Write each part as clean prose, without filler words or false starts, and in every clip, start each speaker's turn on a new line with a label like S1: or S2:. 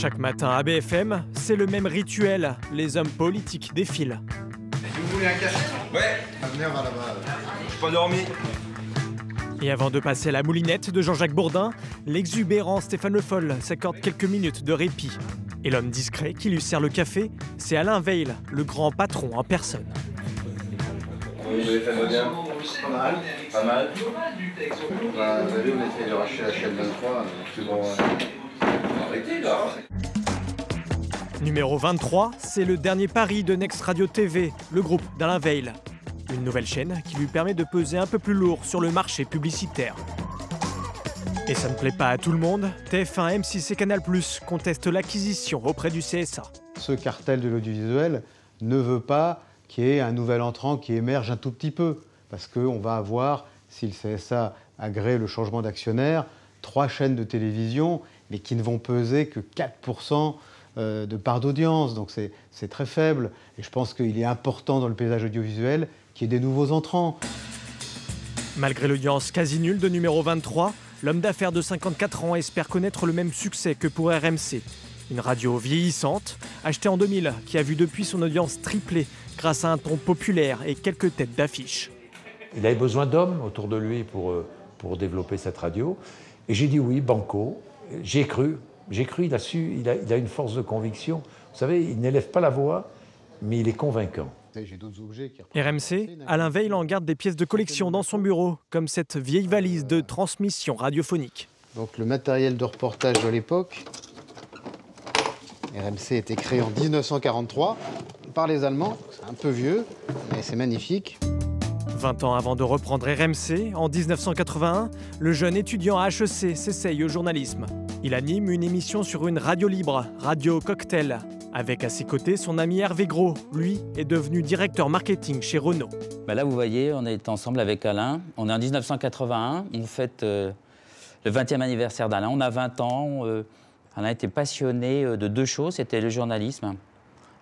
S1: Chaque matin à BFM, c'est le même rituel. Les hommes politiques défilent.
S2: Vous voulez un café?
S3: Ouais.
S2: Venez, on va là-bas.
S3: Je suis pas dormi.
S1: Et avant de passer à la moulinette de Jean-Jacques Bourdin, l'exubérant Stéphane Le Foll s'accorde quelques minutes de répit. Et l'homme discret qui lui sert le café, c'est Alain Veil, le grand patron en personne.
S3: Oui, BFM va bien.
S2: Pas mal.
S3: Pas mal.
S2: Bah, vous avez vu, on essaie de racheter la chaîne 23. C'est bon.
S3: Arrêtez là.
S1: Numéro 23, c'est le dernier pari de Next Radio TV, le groupe d'Alain Veil. Une nouvelle chaîne qui lui permet de peser un peu plus lourd sur le marché publicitaire. Et ça ne plaît pas à tout le monde, TF1, M6 et Canal+ contestent l'acquisition auprès du CSA.
S4: Ce cartel de l'audiovisuel ne veut pas qu'il y ait un nouvel entrant qui émerge un tout petit peu. Parce qu'on va avoir, si le CSA agrée le changement d'actionnaire, 3 chaînes de télévision, mais qui ne vont peser que 4% de part d'audience. Donc c'est très faible. Et je pense qu'il est important dans le paysage audiovisuel qu'il y ait des nouveaux entrants.
S1: Malgré l'audience quasi nulle de numéro 23, l'homme d'affaires de 54 ans espère connaître le même succès que pour RMC. Une radio vieillissante, achetée en 2000, qui a vu depuis son audience tripler grâce à un ton populaire et quelques têtes d'affiche.
S5: Il avait besoin d'hommes autour de lui pour développer cette radio. Et j'ai dit oui, banco. J'ai cru, il a une force de conviction. Vous savez, il n'élève pas la voix, mais il est convaincant.
S4: J'ai d'autres objets qui
S1: RMC, Alain Veil en garde des pièces de collection dans son bureau, comme cette vieille valise de transmission radiophonique.
S4: Donc le matériel de reportage de l'époque, RMC a été créé en 1943 par les Allemands. C'est un peu vieux, mais c'est magnifique.
S1: 20 ans avant de reprendre RMC, en 1981, le jeune étudiant à HEC s'essaye au journalisme. Il anime une émission sur une radio libre, Radio Cocktail. Avec à ses côtés son ami Hervé Gros, lui est devenu directeur marketing chez Renault.
S6: Là, vous voyez, on est ensemble avec Alain. On est en 1981, on fête le 20e anniversaire d'Alain. On a 20 ans. Alain était passionné de 2 choses, c'était le journalisme.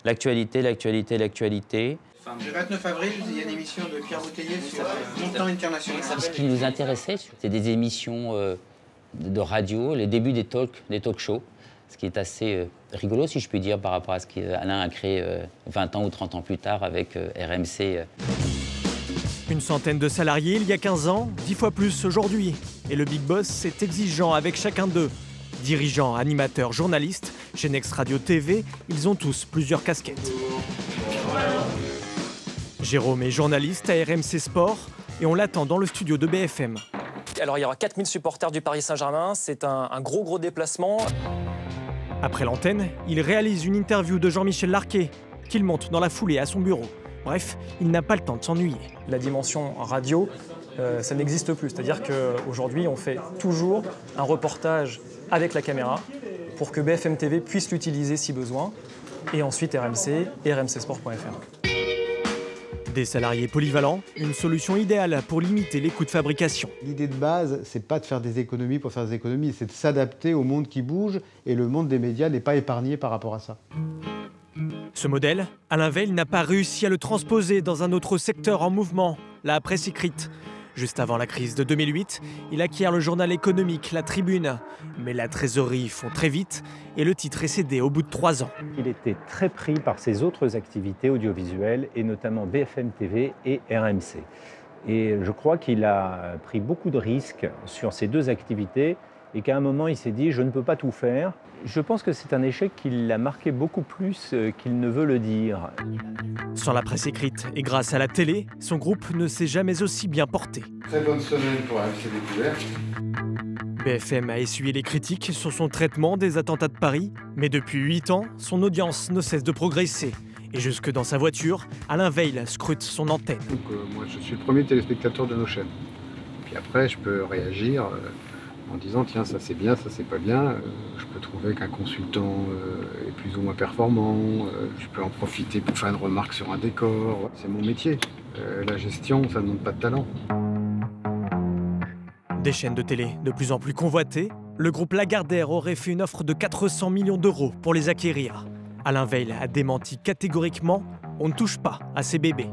S6: L'actualité.
S7: Le 29 avril, il y a une émission de Pierre Bouteiller sur Montant International.
S6: Ce qui nous intéressait, c'était des émissions de radio, les débuts des talk shows. Ce qui est assez rigolo, si je puis dire, par rapport à ce qu'Alain a créé 20 ans ou 30 ans plus tard avec RMC.
S1: Une centaine de salariés il y a 15 ans, 10 fois plus aujourd'hui. Et le Big Boss est exigeant avec chacun d'eux. Dirigeants, animateurs, journalistes, chez Next Radio TV, ils ont tous plusieurs casquettes. Jérôme est journaliste à RMC Sport et on l'attend dans le studio de BFM.
S8: Alors il y aura 4000 supporters du Paris Saint-Germain, c'est un gros déplacement.
S1: Après l'antenne, il réalise une interview de Jean-Michel Larquet, qu'il monte dans la foulée à son bureau. Bref, il n'a pas le temps de s'ennuyer.
S8: La dimension radio, ça n'existe plus. C'est-à-dire qu'aujourd'hui, on fait toujours un reportage avec la caméra pour que BFM TV puisse l'utiliser si besoin. Et ensuite RMC et rmcsport.fr.
S1: Des salariés polyvalents, une solution idéale pour limiter les coûts de fabrication.
S4: L'idée de base, c'est pas de faire des économies pour faire des économies, c'est de s'adapter au monde qui bouge et le monde des médias n'est pas épargné par rapport à ça.
S1: Ce modèle, Alain Veil n'a pas réussi à le transposer dans un autre secteur en mouvement, la presse écrite. Juste avant la crise de 2008, il acquiert le journal économique La Tribune. Mais la trésorerie fond très vite et le titre est cédé au bout de 3 ans.
S9: Il était très pris par ses autres activités audiovisuelles et notamment BFM TV et RMC. Et je crois qu'il a pris beaucoup de risques sur ces 2 activités et qu'à un moment il s'est dit « je ne peux pas tout faire ». Je pense que c'est un échec qui l'a marqué beaucoup plus qu'il ne veut le dire.
S1: Sans la presse écrite et grâce à la télé, son groupe ne s'est jamais aussi bien porté.
S2: Très bonne semaine pour RMC Découverte.
S1: BFM a essuyé les critiques sur son traitement des attentats de Paris, mais depuis 8 ans, son audience ne cesse de progresser. Et jusque dans sa voiture, Alain Veil scrute son antenne.
S2: Donc, moi, je suis le premier téléspectateur de nos chaînes. Puis après, je peux réagir en disant tiens, ça c'est bien, ça c'est pas bien. Je peux trouver qu'un consultant est plus ou moins performant. Je peux en profiter pour faire une remarque sur un décor. C'est mon métier. La gestion, ça ne demande pas de talent.
S1: Des chaînes de télé de plus en plus convoitées, le groupe Lagardère aurait fait une offre de 400 millions d'euros pour les acquérir. Alain Veil a démenti catégoriquement, on ne touche pas à ces bébés.